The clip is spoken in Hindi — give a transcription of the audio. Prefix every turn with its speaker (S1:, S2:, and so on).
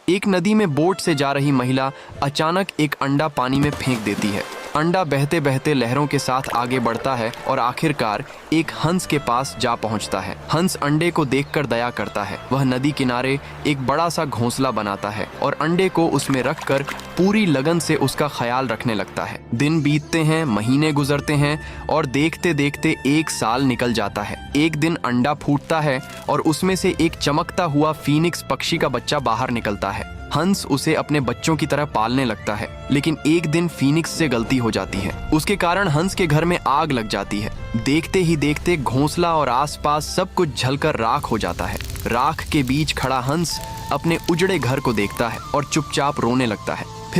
S1: एक नदी में बोट से जा रही महिला अचानक एक अंडा पानी में फेंक देती है। अंडा बहते बहते लहरों के साथ आगे बढ़ता है और आखिरकार एक हंस के पास जा पहुंचता है। हंस अंडे को देखकर दया करता है। वह नदी किनारे एक बड़ा सा घोंसला बनाता है और अंडे को उसमें रखकर पूरी लगन से उसका ख्याल रखने लगता है। दिन बीतते हैं, महीने गुजरते हैं और देखते देखते 1 साल निकल जाता है। एक दिन अंडा फूटता है और उसमें से एक चमकता हुआ फीनिक्स पक्षी का बच्चा बाहर निकलता है। हंस उसे अपने बच्चों की तरह पालने लगता है, लेकिन एक दिन फीनिक्स से गलती हो जाती है। उसके कारण हंस के घर में आग लग जाती है। देखते ही देखते घोंसला और आसपास सब कुछ जलकर राख हो जाता है। राख के बीच खड़ा हंस अपने उजड़े घर को देखता है और चुपचाप रोने लगता है।